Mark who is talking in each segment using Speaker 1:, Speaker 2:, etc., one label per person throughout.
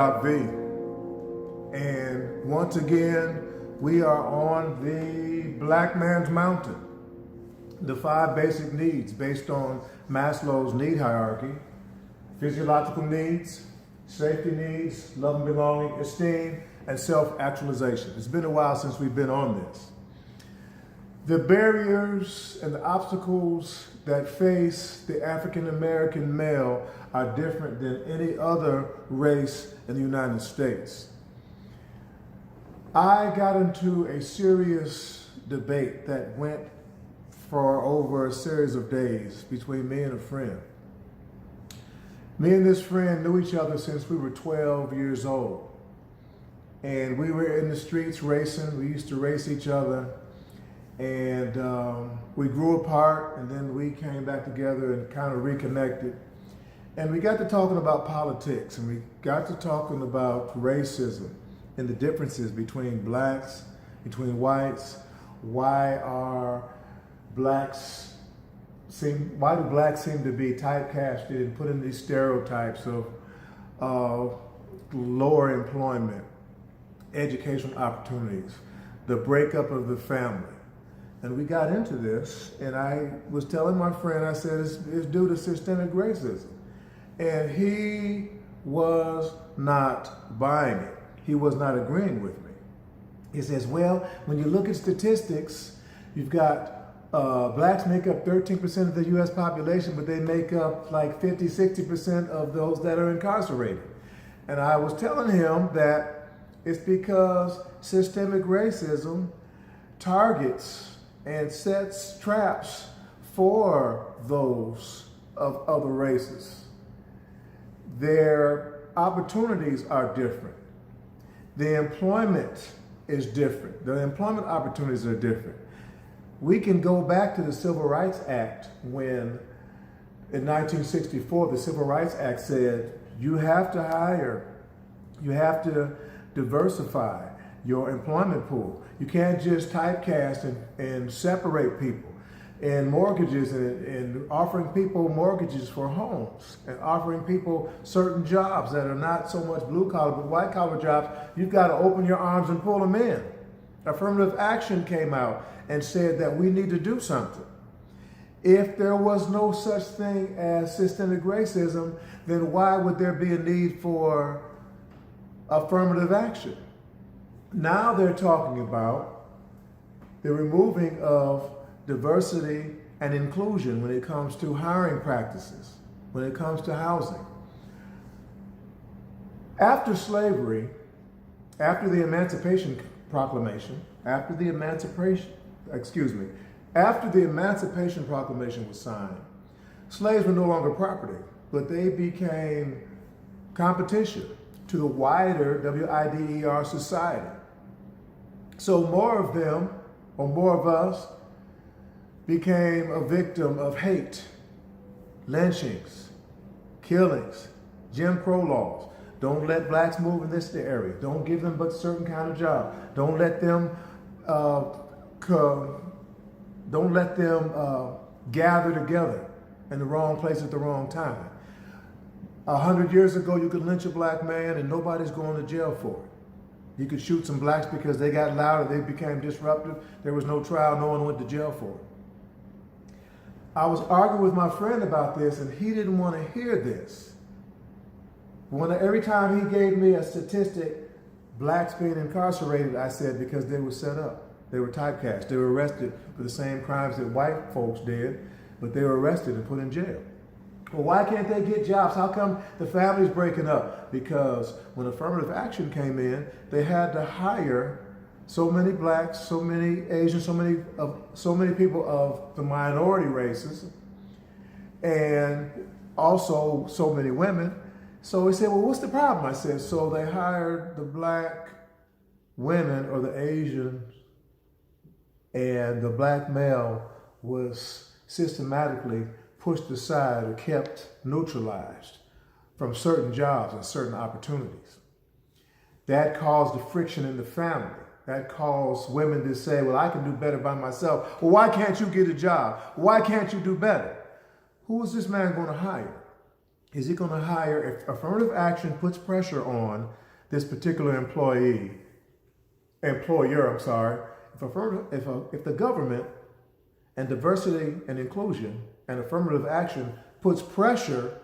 Speaker 1: Doc V. And once again, we are on the Black Man's Mountain. The 5 basic needs based on Maslow's need hierarchy: physiological needs, safety needs, love and belonging, esteem, and self-actualization. It's been a while since we've been on this. The barriers and the obstacles that face the African-American male are different than any other race in the United States. I got into a serious debate that went for over a series of days between me and a friend. Me and this friend knew each other since we were 12 years old. And we were in the streets racing. We used to race each other. And we grew apart, and then we came back together and kind of reconnected. And we got to talking about politics, and we got to talking about racism and the differences between blacks, between whites. Why do blacks seem to be typecasted and put in these stereotypes of lower employment, educational opportunities, the breakup of the family? And we got into this, and I was telling my friend, I said, it's due to systemic racism. And he was not buying it. He was not agreeing with me. He says, well, when you look at statistics, you've got blacks make up 13% of the US population, but they make up like 50, 60% of those that are incarcerated. And I was telling him that it's because systemic racism targets and sets traps for those of other races. Their opportunities are different. The employment is different. The employment opportunities are different. We can go back to the Civil Rights Act when, in 1964, the Civil Rights Act said you have to hire, you have to diversify your employment pool. You can't just typecast and separate people. And mortgages and offering people mortgages for homes and offering people certain jobs that are not so much blue collar but white collar jobs, you've got to open your arms and pull them in. Affirmative action came out and said that we need to do something. If there was no such thing as systemic racism, then why would there be a need for affirmative action? Now they're talking about the removing of diversity and inclusion when it comes to hiring practices, when it comes to housing. After slavery, after the Emancipation Proclamation, after the Emancipation Proclamation was signed, slaves were no longer property, but they became competition to the wider WIDER society. So more of them, or more of us, became a victim of hate, lynchings, killings, Jim Crow laws. Don't let blacks move in this area. Don't give them but a certain kind of job. Don't let them gather together in the wrong place at the wrong time. 100 years ago, you could lynch a black man and nobody's going to jail for it. You could shoot some blacks because they got louder, they became disruptive. There was no trial, no one went to jail for it. I was arguing with my friend about this, and he didn't want to hear this. Every time he gave me a statistic, blacks being incarcerated, I said because they were set up. They were typecast. They were arrested for the same crimes that white folks did, but they were arrested and put in jail. Well, why can't they get jobs? How come the family's breaking up? Because when affirmative action came in, they had to hire so many blacks, so many Asians, so many people of the minority races, and also so many women. So he said, well, what's the problem? I said, so they hired the black women or the Asians, and the black male was systematically pushed aside or kept neutralized from certain jobs and certain opportunities. That caused the friction in the family. That caused women to say, well, I can do better by myself. Well, why can't you get a job? Why can't you do better? Who is this man going to hire? is he going to hire, if affirmative action puts pressure on this particular employer, if the government and diversity and inclusion and affirmative action puts pressure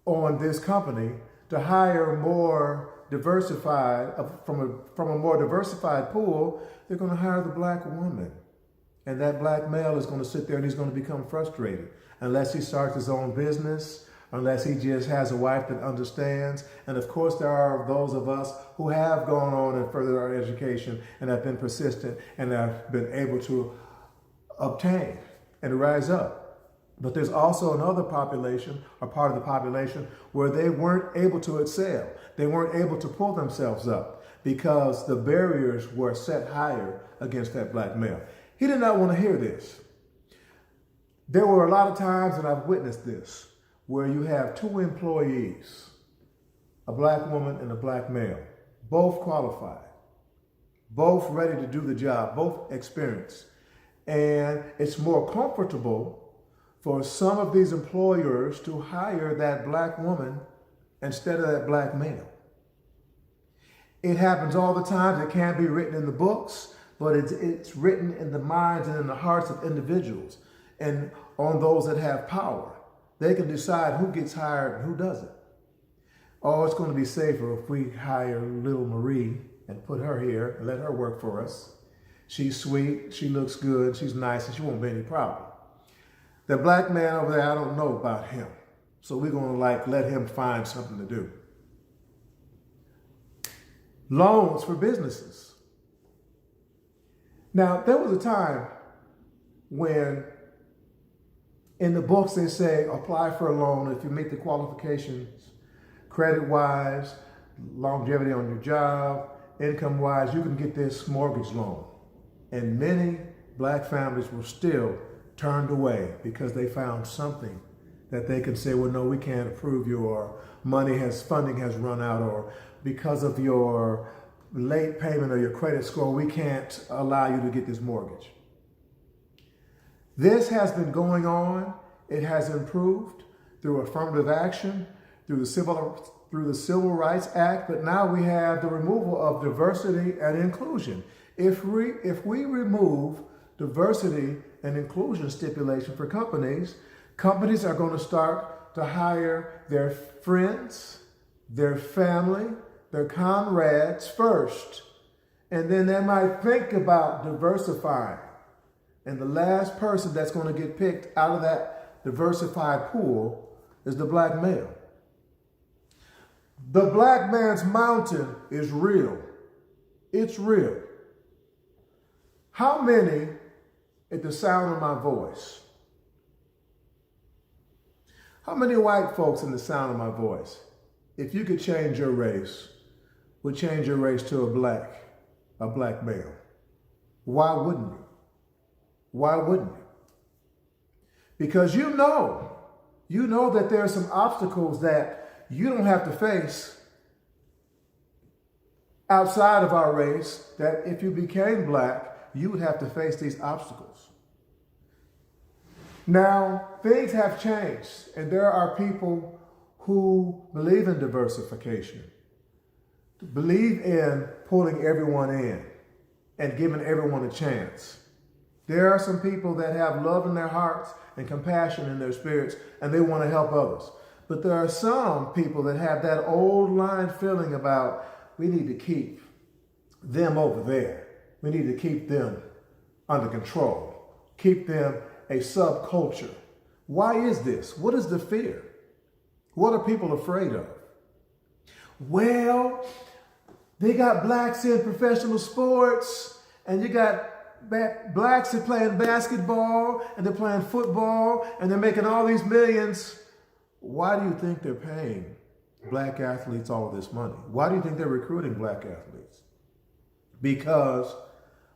Speaker 1: on this company to hire more diversified, from a more diversified pool, they're going to hire the black woman. And that black male is going to sit there and he's going to become frustrated unless he starts his own business, unless he just has a wife that understands. And of course, there are those of us who have gone on and furthered our education and have been persistent and have been able to obtain and rise up. But there's also another population, or part of the population, where they weren't able to excel. They weren't able to pull themselves up because the barriers were set higher against that black male. He did not want to hear this. There were a lot of times, and I've witnessed this, where you have two employees, a black woman and a black male, both qualified, both ready to do the job, both experienced. And it's more comfortable for some of these employers to hire that black woman instead of that black male. It happens all the time. It can't be written in the books, but it's written in the minds and in the hearts of individuals and on those that have power. They can decide who gets hired and who doesn't. Oh, it's going to be safer if we hire little Marie and put her here and let her work for us. She's sweet, she looks good, she's nice, and she won't be any problem. The black man over there, I don't know about him. So we're going to let him find something to do. Loans for businesses. Now, there was a time when in the books they say apply for a loan if you meet the qualifications, credit-wise, longevity on your job, income-wise, you can get this mortgage loan. And many black families were still turned away because they found something that they can say, well, no, we can't approve you, or funding has run out, or because of your late payment or your credit score, we can't allow you to get this mortgage. This has been going on. It has improved through affirmative action, through the Civil Rights Act, but now we have the removal of diversity and inclusion. If we remove diversity and inclusion stipulation for companies, companies are going to start to hire their friends, their family, their comrades first, and then they might think about diversifying. And the last person that's going to get picked out of that diversified pool is the black male. The black man's mountain is real. It's real. How many, at the sound of my voice, how many white folks in the sound of my voice, if you could change your race, would change your race to a black male? Why wouldn't you? Why wouldn't you? Because you know that there are some obstacles that you don't have to face outside of our race, that if you became black, you would have to face these obstacles. Now, things have changed, and there are people who believe in diversification, believe in pulling everyone in and giving everyone a chance. There are some people that have love in their hearts and compassion in their spirits, and they want to help others. But there are some people that have that old line feeling about, we need to keep them over there. We need to keep them under control, keep them a subculture. Why is this? What is the fear? What are people afraid of? Well, they got blacks in professional sports, and you got blacks are playing basketball, and they're playing football, and they're making all these millions. Why do you think they're paying black athletes all of this money? Why do you think they're recruiting black athletes? Because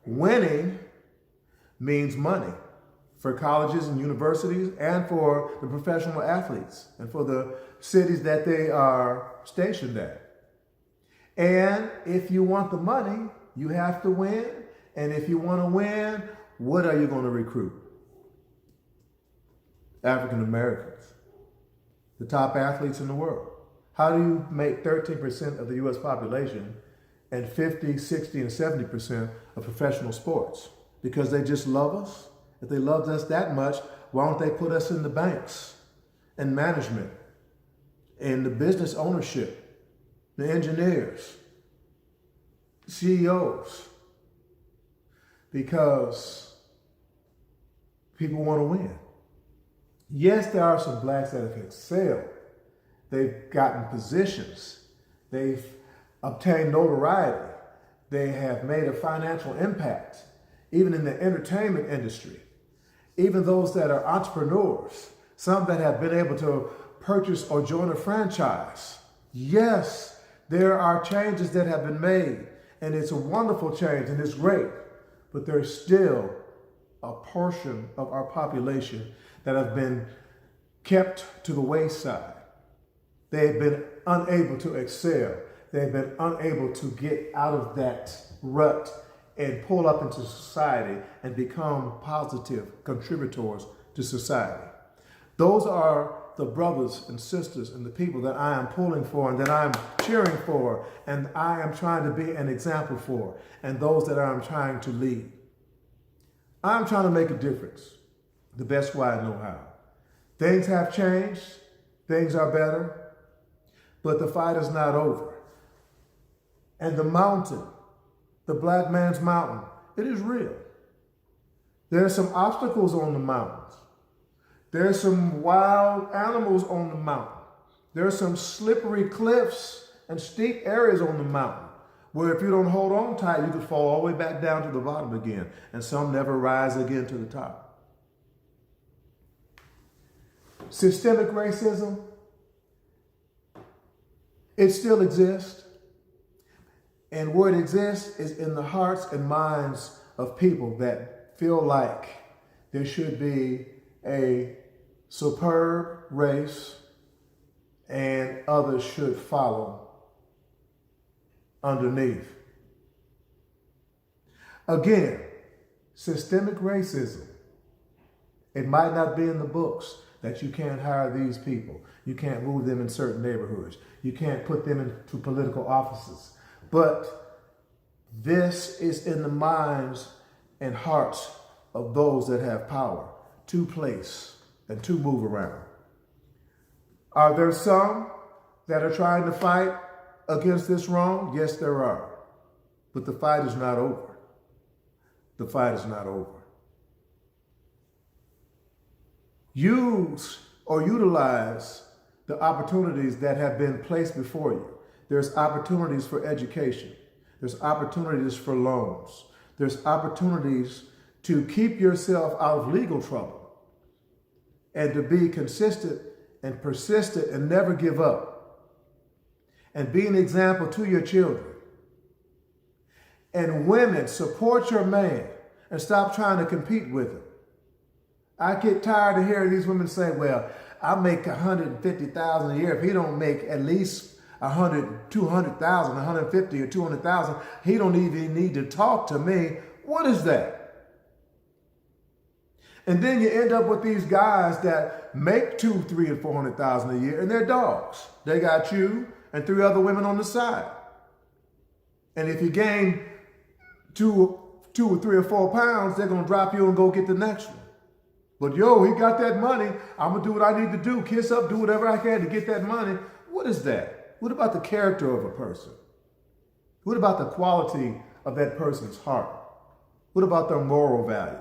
Speaker 1: winning means money for colleges and universities and for the professional athletes and for the cities that they are stationed at. And if you want the money, you have to win. And if you want to win, what are you going to recruit? African Americans. the top athletes in the world. How do you make 13% of the U.S. population and 50, 60, and 70% of professional sports? Because they just love us? If they loved us that much, why don't they put us in the banks and management and the business ownership, the engineers, CEOs? Because people want to win. Yes, there are some blacks that have excelled. They've gotten positions. They've obtained notoriety. They have made a financial impact, even in the entertainment industry. Even those that are entrepreneurs, some that have been able to purchase or join a franchise. Yes, there are changes that have been made, and it's a wonderful change, and it's great. But there's still a portion of our population that have been kept to the wayside. They have been unable to excel. They've been unable to get out of that rut and pull up into society and become positive contributors to society. Those are the brothers and sisters and the people that I am pulling for and that I'm cheering for and I am trying to be an example for, and those that I'm trying to lead. I'm trying to make a difference the best way I know how. Things have changed. Things are better. But the fight is not over. And the mountain, the black man's mountain, it is real. There are some obstacles on the mountains. There are some wild animals on the mountain. There are some slippery cliffs and steep areas on the mountain where if you don't hold on tight, you could fall all the way back down to the bottom again, and some never rise again to the top. Systemic racism, it still exists. And where it exists is in the hearts and minds of people that feel like there should be a superb race and others should follow underneath. Again, systemic racism. It might not be in the books that you can't hire these people. You can't move them in certain neighborhoods. You can't put them into political offices. But this is in the minds and hearts of those that have power to place and to move around. Are there some that are trying to fight against this wrong? Yes, there are. But the fight is not over. The fight is not over. Use or utilize the opportunities that have been placed before you. There's opportunities for education. There's opportunities for loans. There's opportunities to keep yourself out of legal trouble and to be consistent and persistent and never give up. And be an example to your children. And women, support your man and stop trying to compete with him. I get tired of hearing these women say, well, I make $150,000 a year. If he don't make at least 100, 200,000, 150 or 200,000, he don't even need to talk to me. What is that? And then you end up with these guys that make 200, 300, and 400,000 a year, and they're dogs. They got you and 3 other women on the side. And if you gain 2 or 3 or 4 pounds, they're gonna drop you and go get the next one. But yo, he got that money. I'm gonna do what I need to do, kiss up, do whatever I can to get that money. What is that? What about the character of a person? What about the quality of that person's heart? What about their moral values?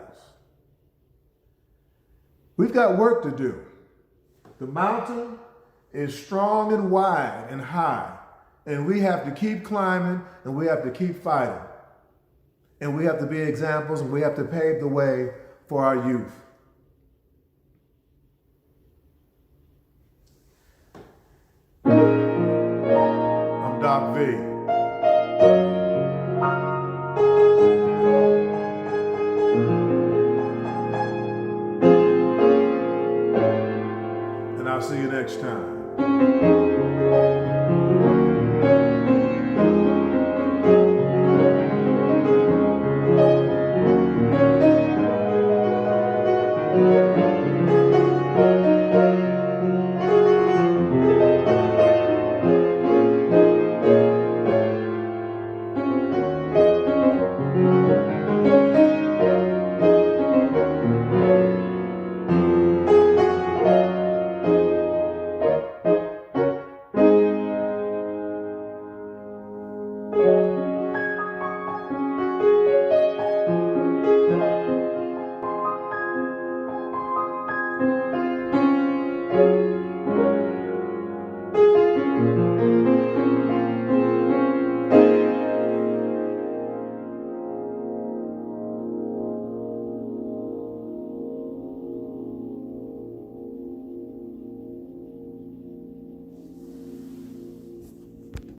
Speaker 1: We've got work to do. The mountain is strong and wide and high, and we have to keep climbing and we have to keep fighting. And we have to be examples and we have to pave the way for our youth. I'm Doc V.